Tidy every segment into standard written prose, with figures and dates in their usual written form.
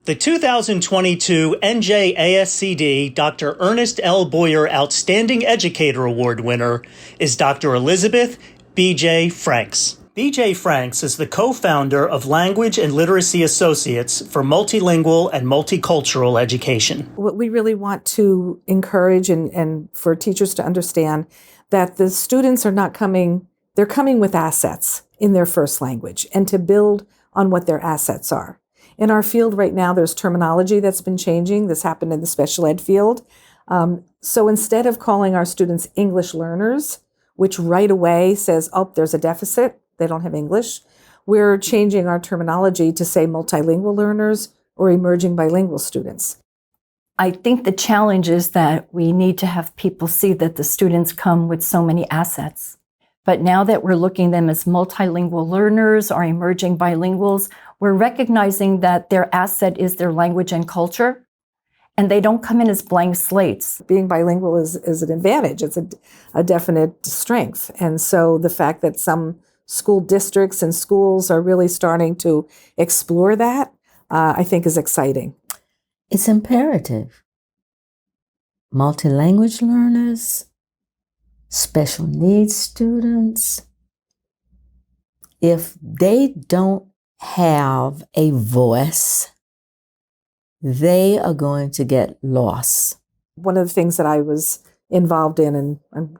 The 2022 NJASCD Dr. Ernest L. Boyer Outstanding Educator Award winner is Dr. Elizabeth B.J. Franks. B.J. Franks is the co-founder of Language and Literacy Associates for Multilingual and Multicultural Education. What we really want to encourage and for teachers to understand that the students are not coming, they're coming with assets in their first language and to build on what their assets are. In our field right now, there's terminology that's been changing. This happened in the special ed field. So instead of calling our students English learners, which right away says, oh, there's a deficit, they don't have English, we're changing our terminology to say multilingual learners or emerging bilingual students. I think the challenge is that we need to have people see that the students come with so many assets. But now that we're looking at them as multilingual learners or emerging bilinguals, we're recognizing that their asset is their language and culture, and they don't come in as blank slates. Being bilingual is an advantage. It's a definite strength. And so the fact that some school districts and schools are really starting to explore that, I think is exciting. It's imperative. Multilanguage learners, special needs students, if they don't have a voice, they are going to get lost. One of the things that I was involved in, and I'm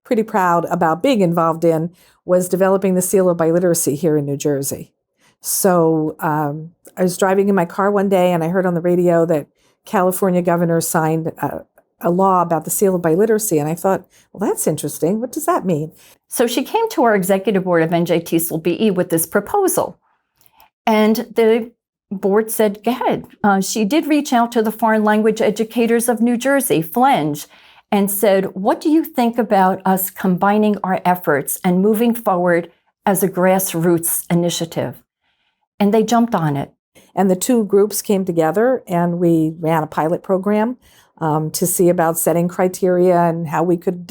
pretty proud about being involved in, was developing the Seal of Biliteracy here in New Jersey. So I was driving in my car one day and I heard on the radio that California governor signed a law about the Seal of Biliteracy. And I thought, well, that's interesting. What does that mean? So she came to our executive board of NJTESOL BE with this proposal. And the board said, go ahead. She did reach out to the Foreign Language Educators of New Jersey, FLENJ, and said, what do you think about us combining our efforts and moving forward as a grassroots initiative? And they jumped on it. And the two groups came together and we ran a pilot program to see about setting criteria and how we could,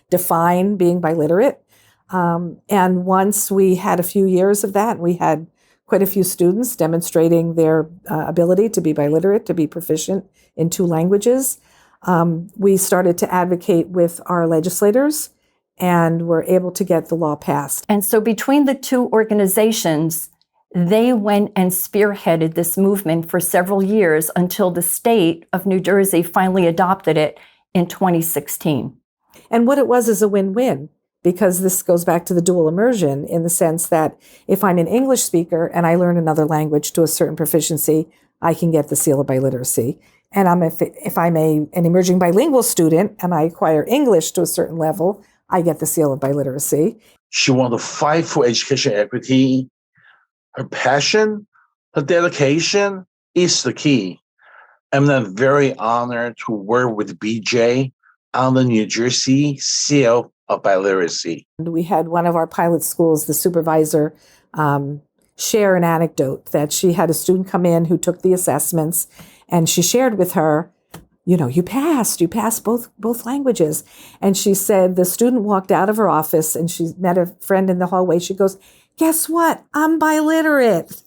define being biliterate. And once we had a few years of that, we had quite a few students demonstrating their ability to be biliterate, to be proficient in two languages. We started to advocate with our legislators and were able to get the law passed. And so between the two organizations, they went and spearheaded this movement for several years until the state of New Jersey finally adopted it in 2016. And what it was is a win-win, because this goes back to the dual immersion in the sense that if I'm an English speaker and I learn another language to a certain proficiency, I can get the Seal of Biliteracy. And if I'm an emerging bilingual student and I acquire English to a certain level, I get the Seal of Biliteracy. She wanted to fight for education equity. Her passion, her dedication is the key. I'm very honored to work with BJ on the New Jersey Seal of Biliteracy. We had one of our pilot schools, the supervisor, share an anecdote that she had a student come in who took the assessments, and she shared with her, you passed both languages. And she said the student walked out of her office and she met a friend in the hallway. She goes, guess what? I'm biliterate.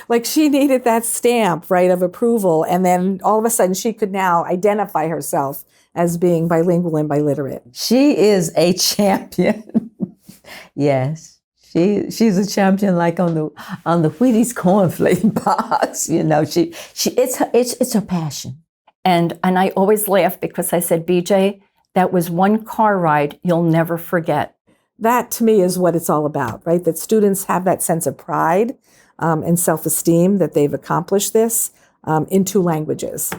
Like she needed that stamp, right, of approval. And then all of a sudden she could now identify herself as being bilingual and biliterate. She is a champion. Yes. She's a champion, like on the Wheaties cornflake box. It's her passion. And I always laugh because I said, BJ, that was one car ride you'll never forget. That to me is what it's all about, right? That students have that sense of pride and self-esteem that they've accomplished this in two languages.